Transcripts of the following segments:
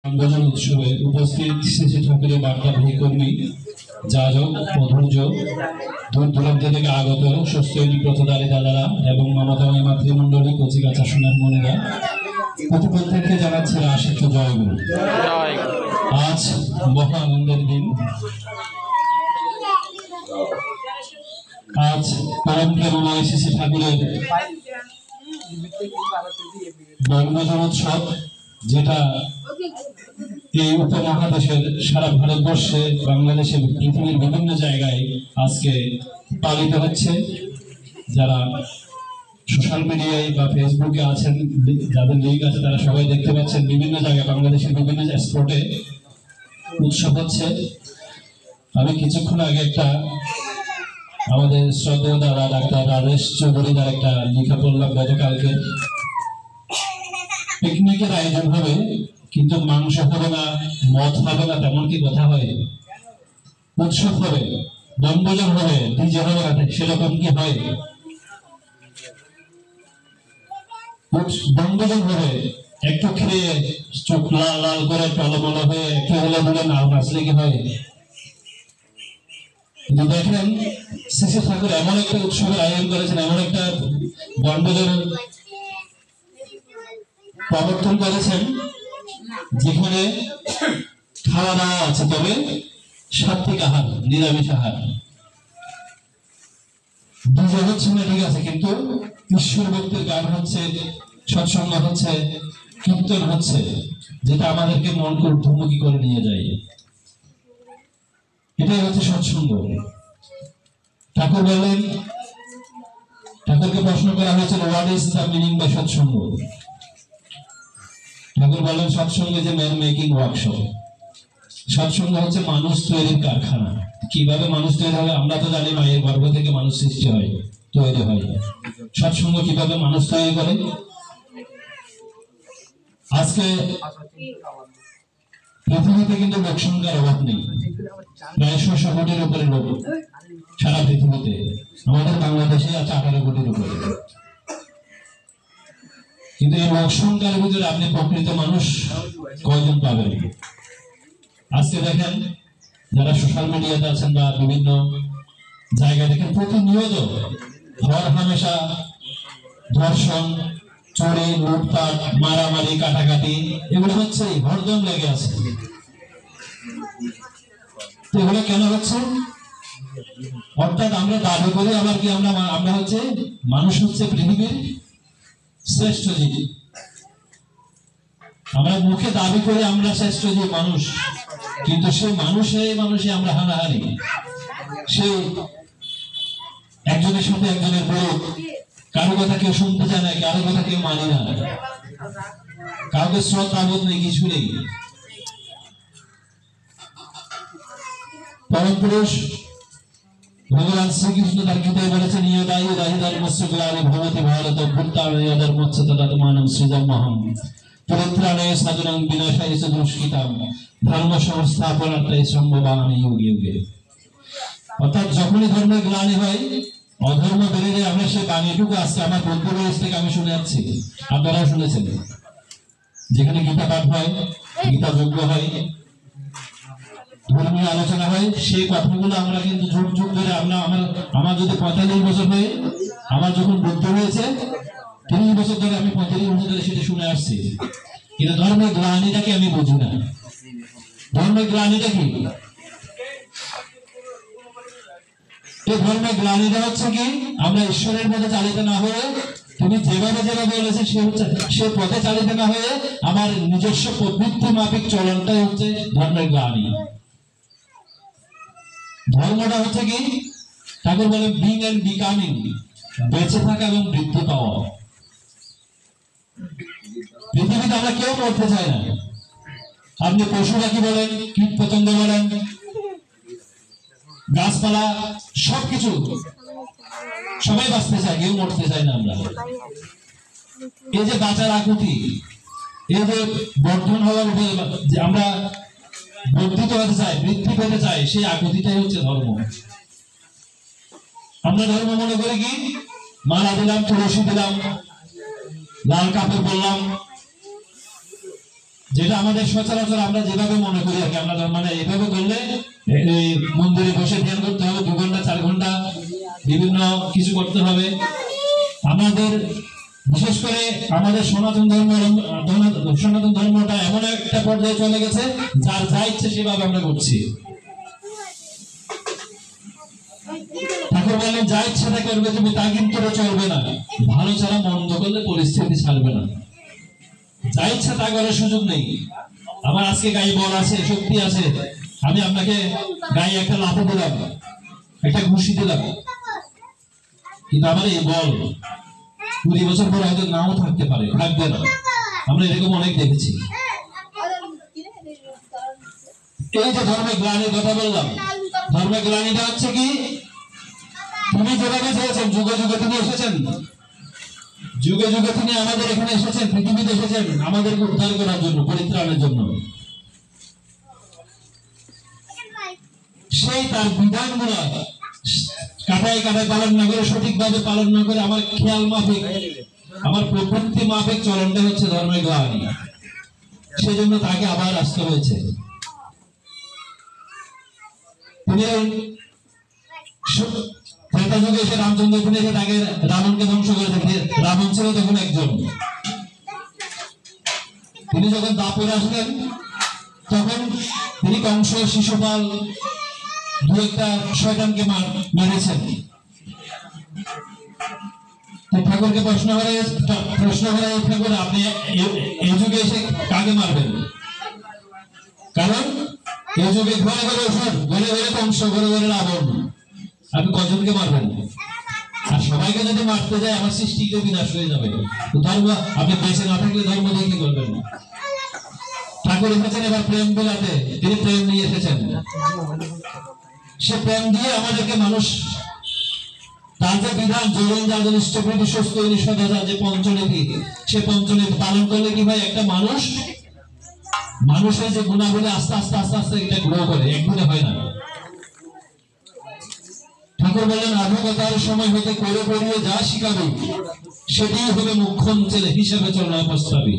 জন্মদিন উৎসবে উপস্থিত শ্রী ঠাকুরের বার্তাবাহী কর্মী যাজক অধৈর্য দূর দূরান্ত থেকে আগত সুস্থৈরী ব্রতধারী দাদারা এবং মমতাময়ী মাতৃমণ্ডলী কচিকাচা সোনার মনেরা প্রতিপক্ষকে জানাচ্ছে আশিত জয়গুরু। আজ মহা আনন্দের দিন। আজ পরম প্রেমময় শ্রী ঠাকুরের জন্মদিন উৎসব, যেটা এই উপমহাদেশের সারা ভারতবর্ষে, বাংলাদেশে, পৃথিবীর বিভিন্ন জায়গায় আজকে পালিত হচ্ছে। যারা সোশ্যাল মিডিয়ায় বা ফেসবুকে আছেন, যাদের লিঙ্ক আছে, তারা সবাই দেখতে পাচ্ছেন বিভিন্ন জায়গায় বাংলাদেশের বিভিন্ন স্পটে উৎসব হচ্ছে। আমি কিছুক্ষণ আগে একটা আমাদের শ্রদ্ধেয় দাদা ডাক্তার রাজেশ চৌধুরীর একটা লেখা পড়লাম গতকালকে। পিকনিকের আয়োজন হবে কিন্তু মাংস হবে না, মদ হবে না, তেমন কি কথা হয়? উৎসব হবে, বনভোজন হবে, ডিজে হবে না, সেরকম কি হয়? বনভোজন হবে, একটু খেয়ে চোখ লাল লাল করে টলমল হয়ে একটু হলে ধরে নাচলে কি হয়? কিন্তু দেখেন শ্রী ঠাকুর এমন একটা উৎসবের আয়োজন করেছেন, এমন একটা বনভোজন প্রবর্তন করেছেন যেখানে খাওয়া দাওয়া আছে, তবে সাত্বিক আহার, নিরামিষ আহার। দুজন হচ্ছে না, ঠিক আছে, কিন্তু ঈশ্বর ভক্তের গান হচ্ছে, সৎসঙ্গ হচ্ছে, কীর্তন হচ্ছে, যেটা আমাদেরকে মনকে ঊর্ধ্বমুখী করে নিয়ে যায়। এটাই হচ্ছে সৎসঙ্গ। ঠাকুর বললেন, ঠাকুরকে প্রশ্ন করা হয়েছিল, what is the meaning by Satsang? ঠাকুর বলেন, সৎসঙ্গ যে ম্যান মেকিং ওয়ার্কশপ। সৎসঙ্গ হচ্ছে মানুষ তৈরির কারখানা। কিভাবে মানুষ তৈরি হবে? আমরা তো জানি মায়ের গর্ভ থেকে মানুষ সৃষ্টি হয়, তৈরি হয়। সৎসঙ্গ কিভাবে মানুষ তৈরি করে? আজকে পৃথিবীতে কিন্তু লোকসংখ্যার অভাব নেই, প্রায় 600 কোটির উপরে লোক সারা পৃথিবীতে। আমাদের বাংলাদেশে আছে 18 কোটির উপরে। কিন্তু এই লোকসংখ্যার ভিতরে আপনি প্রকৃত মানুষ কয়জন পাবেন? আজকে দেখেন, যারা সোশ্যাল মিডিয়াতে আছেন বা বিভিন্ন জায়গায় দেখেন, প্রতিনিয়ত হর হামেশা ধর্ষণ, চুরি, লুটপাট, মারামারি, কাটাকাটি, এগুলো হচ্ছে, হরদম লেগে আছে। এগুলো কেন হচ্ছে? অর্থাৎ আমরা দাবি করি আবার কি আমরা হচ্ছে মানুষ, হচ্ছে পৃথিবীর শ্রেষ্ঠ জীব। আমরা মুখে দাবি করি আমরা শ্রেষ্ঠ জীব মানুষ, কিন্তু সেই মানুষে আমরা হানাহানি। সেই একজনের সাথে একজনের বড়, কারো কথা কেউ শুনতে চায় না, কারো কথা কেউ মানে না, কাউকে শ্রদ্ধা বোধ নেই, কিছু নেই। পরম পুরুষ ভগবান শ্রীকৃষ্ণ তার গীতায় বলেছেন, ইয়দায়ু দাহিদার মৎস্যগ্লানি ভবতি ভারত ভূতায়দার মৎস্যতদাত্মানম সৃজন্মহম পরিত্রাণায় সাধনাং বিনাশায় চ দুষ্কৃতাম ধর্ম সংস্থাপনার্থায় সম্ভবামি যুগে যুগে। অর্থাৎ যখনই ধর্মের গ্লানি হয়, অধর্ম বেড়ে যায়, আমরা সেই বাণীটুকু আজকে আমার বন্ধু বয়স থেকে আমি শুনে যাচ্ছি, আপনারাও শুনেছেন। যেখানে গীতা পাঠ হয়, গীতা যজ্ঞ হয়, ধর্মীয় আলোচনা হয়, সেই কথাগুলো আমরা কিন্তু যুগ যুগ ধরে আমার যদি 45 বছর হয়ে, আমার যখন বুদ্ধ হয়েছে 30 বছর ধরে, আমি 35 বছর ধরে সেটা শুনে আসছি। কিন্তু ধর্মের গ্লানিটাকে আমি বুঝি না। ধর্মের গ্লানিটা কি? এই ধর্মের গ্লানিটা হচ্ছে কি, আমরা ঈশ্বরের মধ্যে চালিত না হয়ে, তুমি যেভাবে যেভাবে বলেছে সে পথে চালিত না হয়ে আমার নিজস্ব প্রবৃত্তি মাফিক চলনটাই হচ্ছে ধর্মের গ্লানি। ধর্মটা হচ্ছে কি? ঠাকুর বলে বিং এন্ড বিকামিং, বেঁচে থাকা এবং বৃদ্ধি পাওয়া। পৃথিবীতে আমরা কেউ মরতে চাই না। আপনি পশু পাখি বলেন, কীট পতঙ্গ বলেন, গাছপালা, সবকিছু, সবাই বাঁচতে চায়, কেউ মরতে চায় না। আমরা এই যে বাঁচার আকুতি, এই যে বর্ধন হওয়ার যে আমরা বর্ধিত হতে চাই, বৃদ্ধি পেতে চাই, সেই আকুতিটাই হচ্ছে ধর্ম। আমরা ধর্ম মনে করি কি, মালা দিলাম, তুলসী দিলাম, লাল কাপড় পরলাম, যেটা আমাদের সচরাচর আমরা যেভাবে মনে করি আর কি, আমরা মানে এইভাবে করলে এই মন্দিরে বসে ধ্যান করতে হবে 2 ঘন্টা 4 ঘন্টা, বিভিন্ন কিছু করতে হবে। আমাদের বিশেষ করে আমাদের সনাতন ধর্মটা এমন একটা পর্যায়ে চলে গেছে, যার যা ইচ্ছে সেভাবে আমরা করছি। ঠাকুর বললেন যা ইচ্ছাটা করবে তুমি, তা কিন্তু চলবে না, ভালো ছাড়া মন্দ করলে পরিস্থিতি ছাড়বে না। যা ইচ্ছা তা করার সুযোগ নেই। আমার আজকে গায়ে বল আছে, শক্তি আছে, আমি আপনাকে গায়ে একটা লাফা দিলাম, একটা ঘুষি দিলাম, কিন্তু আমার এই বল 20 বছর পর হয়তো নাও থাকতে পারে, থাকবে না। আমরা এরকম অনেক দেখেছি। এই যে ধর্মের গ্লানির কথা বললাম, ধর্মের গ্লানিটা হচ্ছে কি, তিনি যেভাবে চেয়েছেন, যুগে যুগে তিনি এসেছেন, যুগে যুগে তিনি আমাদের এখানে এসেছেন, পৃথিবীতে এসেছেন আমাদেরকে উদ্ধার করার জন্য, পরিত্রাণের জন্য। সেই তার বিধানগুলো কাটায় কাটায় পালন না করে, সঠিকভাবে পালন না করে, আমার খেয়াল মাফিক, আমার প্রবৃত্তি মাফিক চলনটা হচ্ছে ধর্মের গ্লানি। সেজন্য তাকে আবার আসতে হয়েছে। তিনি ত্রেতা যুগে এসে রামচন্দ্র তিনি এসে তাকে রাবণকে ধ্বংস করে দেখে, রাবণ ছিল তখন একজন। তিনি যখন দাপরে আসলেন তখন তিনি কংস, শিশুপাল, 2-1টা শয়তানকে মেরেছেন। ঠাকুরকে প্রশ্ন করে ঠাকুর আপনি এই যুগে এসে কাকে মারবেন? কারণ এই যুগে ঘরে ঘরে অসুর, ঘরে ঘরে কংস, ঘরে ঘরে রাবণ, আপনি কজনকে মারবেন? আর সবাইকে যদি মারতে যায় আমার সৃষ্টিকে বিনাশ হয়ে যাবে। ধর্ম আপনি বেঁচে না থাকলে ধর্ম দিয়ে কি করবেন? ঠাকুর এসেছেন এবার প্রেম বিলাতে, তিনি প্রেম নিয়ে এসেছেন। সে প্রেম দিয়ে আমাদেরকে মানুষ, তার যে বিধান জরুরি যাদের ইষ্টপ্রীতি সুস্থ সদাচার যে পঞ্চনীতি, সে পঞ্চনীতি পালন করলে কি হয়, একটা মানুষের যে গুণাগুলি আস্তে আস্তে আস্তে আস্তে এটা গ্রো করে, একদিনে হয় না। ঠাকুর বললেন আধুকতার সময় হতে করে করিয়ে যা শিখাবে সেটি হবে মুখ্যম ছেলে হিসেবে চলনা প্রস্তাবী।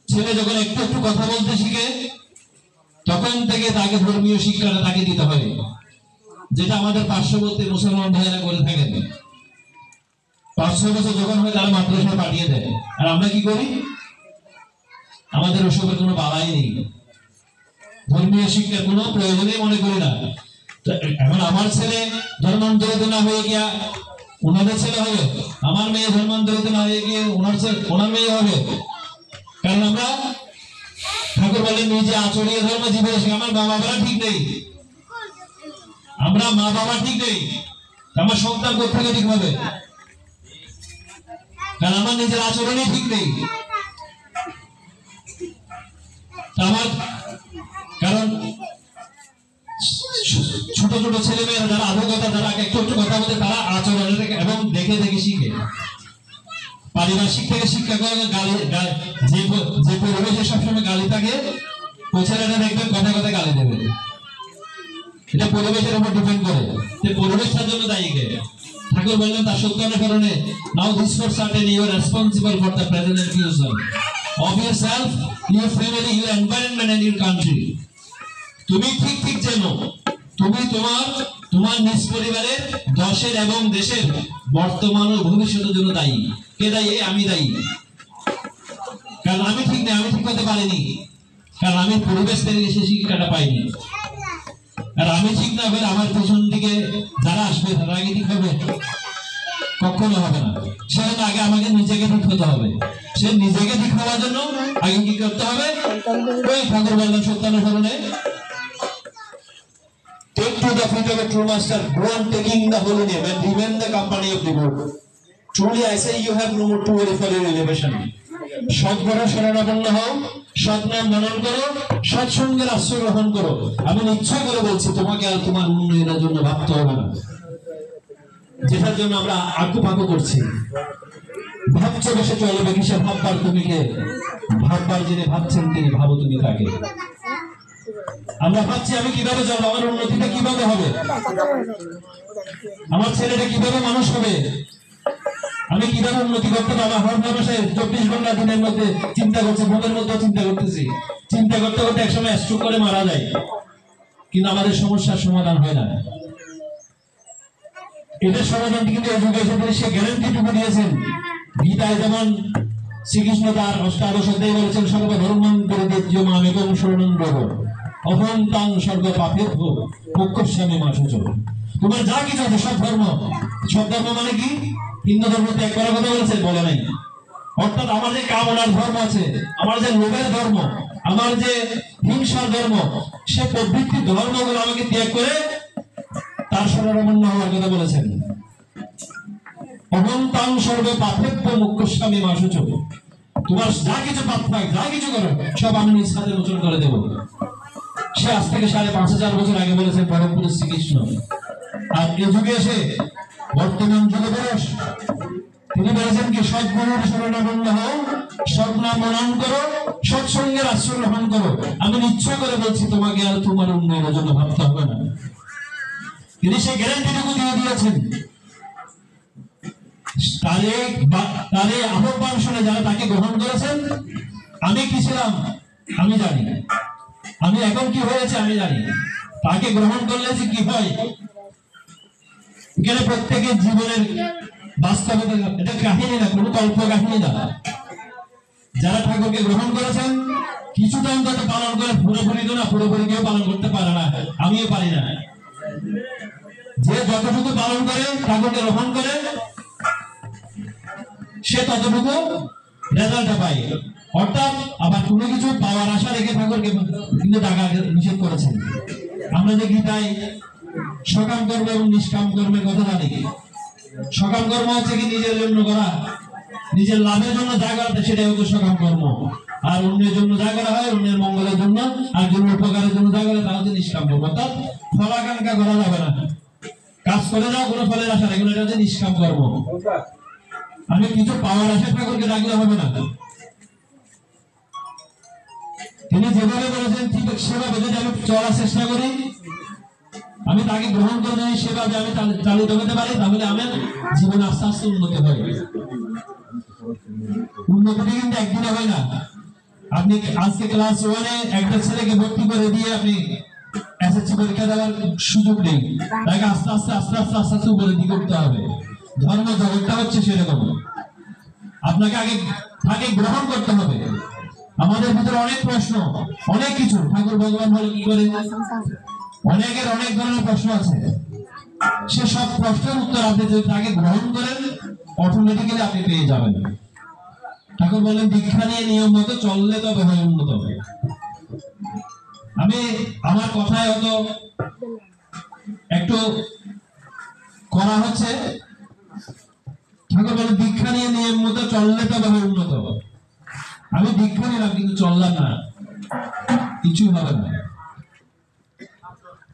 ছেলে যখন একটু একটু কথা বলতে শিখে তখন থেকে তাকে ধর্মীয় শিক্ষাটা তাকে দিতে হয়, যেটা আমাদের পার্শ্ববর্তী মুসলমান ভাইয়েরা করে থাকেন। 5-6 বছর যখন হয় তারা মাদ্রাসায় পাঠিয়ে দেয়, আর আমরা কি করি? আমাদের ওসবের কোনো বালাই নেই, ধর্মীয় শিক্ষার কোনো প্রয়োজনই মনে করি না। এখন আমার ছেলে ধর্মান্তরিত না হয়ে গিয়া ওনাদের ছেলে হবে, আমার মেয়ে ধর্মান্তরিত না হয়ে গিয়ে ওনার মেয়ে হবে। কারণ আমরা ঠাকুর বলেন নিজে আচরণীয় ধর্ম জীবনে, আমার মা বাবারা ঠিক নেই, আমরা মা বাবা ঠিক নেই, আমার সন্তান কোথেকে ঠিক হবে? কারণ আমার নিজের আচরণই ঠিক নেই। কারণ ছোট ছোট ছেলে মেয়েরা যারা আধুকতা, যারা একটু একটু কথা বলতে, তারা আচরণ এবং দেখে দেখে শিখে। পারিপার্শ্বিক থেকে শিক্ষা করে, যে পরিবেশে সবসময় গালি থাকে ওই ছেলেটা দেখবেন কথা কথা গালি দেবে। এটা পরিবেশের উপর ডিপেন্ড করে, যে পরিবেশটার জন্য দায়ী কে? ঠাকুর বললেন তার সত্যানের কারণে, now this for certain you are responsible for the present and future of yourself, your family, your environment and your country. তুমি ঠিক ঠিক জানো তুমি তোমার নিজ পরিবারের, দশের এবং দেশের বর্তমান ও ভবিষ্যতের জন্য দায়ী। কে দায়ী? আমি দায়ী। কারণ আমি ঠিক নেই, আমি ঠিক করতে পারিনি, কারণ আমি পরিবেশ থেকে সে শিক্ষাটা পাইনি। আর আমি ঠিক না হলে আমার পেছন দিকে যারা আসবে তারা আগে ঠিক হবে? কখনো হবে না। সেজন্য আগে আমাকে নিজেকে ঠিক হতে হবে। সে নিজেকে ঠিক হওয়ার জন্য আগে কি করতে হবে? ওই ঠাকুর বললেন সত্যানুসরণে, take to the feet of a true master, go on taking the holy name and remain the company of the Lord. Truly I say you have no more to worry for your elevation. সৎগুরু শরণাপন্ন হও, সৎনাম ধারণ করো, সৎসঙ্গের আশ্রয় গ্রহণ করো। আমি নিশ্চয় করে বলছি তোমাকে আর তোমার উন্নয়নের জন্য ভাবতে হবে না, যেটার জন্য আমরা আকুপাকু করছি। ভাবছো বেশি চলবে কিসে? ভাববার তুমি কে? ভাববার যিনি ভাবছেন তিনি, ভাবো তুমি তাকে। আমরা ভাবছি আমি কিভাবে যাবো, আমার উন্নতিটা কিভাবে হবে, আমার ছেলেটা কিভাবে মানুষ হবে, আমি কিভাবে উন্নতি করতে পারবো? আমার ব্যবসায় 24 ঘন্টা দিনের মধ্যে চিন্তা করছি, ঘুমের মধ্যে চিন্তা করতেছি, চিন্তা করতে করতে একসময় স্ট্রোক করে মারা যায়, কিন্তু আমাদের সমস্যার সমাধান হয় না। এটার সমাধান কিন্তু এই যুগে এসে সে গ্যারান্টিটুকু দিয়েছেন। গীতায় যেমন শ্রীকৃষ্ণ তার অষ্টাদশ অধ্যায়ে বলেছেন, সর্ব ধর্মং পরিত্যাজ্য মামেকং শরণং ব্রজ অহং তাং সর্ব পাপেভ্যো মোক্ষয়িষ্যামি মা শুচঃ। তোমার যা কিছু আছে সব ধর্ম মানে কি? হিন্দু ধর্ম ত্যাগ করার কথা বলেছে? বলে নাই। অর্থাৎ আমার যে কামনার ধর্ম আছে, আমার যে লোভের ধর্ম, আমার যে হিংসার ধর্ম, সে প্রবৃত্তি ধর্মগুলো আমাকে ত্যাগ করে তার শরণাপন্ন হওয়ার কথা বলেছেন। অহং তাং সর্ব পাপেভ্যো মোক্ষয়িষ্যামি মা শুচঃ। তোমার যা কিছু পাপ থাক, যা কিছু করো, সব আমি নিজ হাতে মোচন করে দেব। সে আজ থেকে 5,500 বছর আগে বলেছেন পরম পুরুষ শ্রীকৃষ্ণ। আর এই যুগে এসে বর্তমান যুগে পুরুষ তিনি বলেছেন কি, সদ্গুরুর শরণাপন্ন হও, সদ্নাম মনন করো, সৎসঙ্গের আশ্রয় গ্রহণ করো। আমি নিশ্চয় করে বলছি, তোমাকে আর তোমার উন্নয়নের জন্য ভাবতে হবে না। তিনি সেই গ্যারান্টিটুকু দিয়ে দিয়েছেন। তারে আহ্বান শুনে যারা তাকে গ্রহণ করেছেন, আমি কি ছিলাম আমি জানি, আমি এখন কি হয়েছে আমি জানি, তাকে গ্রহণ করলে যে কি হয়, এখানে প্রত্যেকের জীবনের বাস্তবতা। এটা কাহিনী না, কোনো কল্প কাহিনী না। যারা ঠাকুরকে গ্রহণ করেছেন কিছুটা অন্তত পালন করে, পুরোপুরি তো না, পুরোপুরি কেউ পালন করতে পারে না, আমিও পারি না। যে যতটুকু পালন করে, ঠাকুরকে গ্রহণ করে, সে ততটুকু রেজাল্ট পায়। অর্থাৎ আবার কোনো কিছু পাওয়ার আশা রেখে ঠাকুরকে কিন্তু টাকা নিষেধ করেছেন। আমরা যে গীতায় সকাম কর্ম এবং নিষ্কাম কর্মের কথা জানি। সকাম কর্ম হচ্ছে কি নিজের জন্য করা, নিজের লাভের জন্য যা করা, সেটাই হচ্ছে সকাম কর্ম। আর অন্যের জন্য যা করা হয়, অন্যের মঙ্গলের জন্য আর জন্য উপকারের জন্য যা করে, তা হচ্ছে নিষ্কাম কর্ম। অর্থাৎ ফলাকাঙ্ক্ষা করা যাবে না, কাজ করে যাও, কোনো ফলের আশা রাখবে না, এটা হচ্ছে নিষ্কাম কর্ম। আমি কিছু পাওয়ার আশা ঠাকুরকে ডাকলে হবে না। তিনি যেভাবে বলেছেন ঠিক সেভাবে যদি আমি চলার চেষ্টা করি, আমি তাকে গ্রহণ করে যদি সেভাবে আমি চালিত হতে পারি, তাহলে আমার জীবন আস্তে আস্তে উন্নতি হয়। উন্নতিটা কিন্তু একদিনে হয় না। আপনি আজকে ক্লাস 1-এ একটা ছেলেকে ভর্তি করে দিয়ে আপনি এসএসসি পরীক্ষা দেওয়ার সুযোগ নেই, তাকে আস্তে আস্তে আস্তে আস্তে আস্তে আস্তে উপরে দিকে উঠতে হবে। ধর্ম জগৎটা হচ্ছে সেরকম, আপনাকে আগে তাকে গ্রহণ করতে হবে। আমাদের ভিতরে অনেক প্রশ্ন, অনেক কিছু, ঠাকুর ভগবান বলে কি করে, অনেকের অনেক ধরনের প্রশ্ন আছে। সে সব প্রশ্নের উত্তর আপনি যদি তাকে গ্রহণ করেন, অটোমেটিক্যালি আপনি পেয়ে যাবেন। ঠাকুর বলেন, দীক্ষা নিয়ে নিয়ম মতো চললে তবে হয় উন্নত হবে। আমি আমার কথায় হয়তো একটু করা হচ্ছে। ঠাকুর বলেন, দীক্ষা নিয়ে নিয়ম মতো চললে তবে হয় উন্নত। আমি দীক্ষা নিলাম কিন্তু চললাম না, কিছুই হবে না।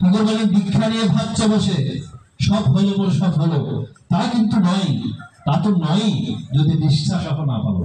ঠাকুর বলেন, দীক্ষা নিয়ে ভাবছে বসে সব হলো বলে সব হলো, তা কিন্তু নয়, তা তো নয় যদি নিষ্ঠা সহ না পাবো।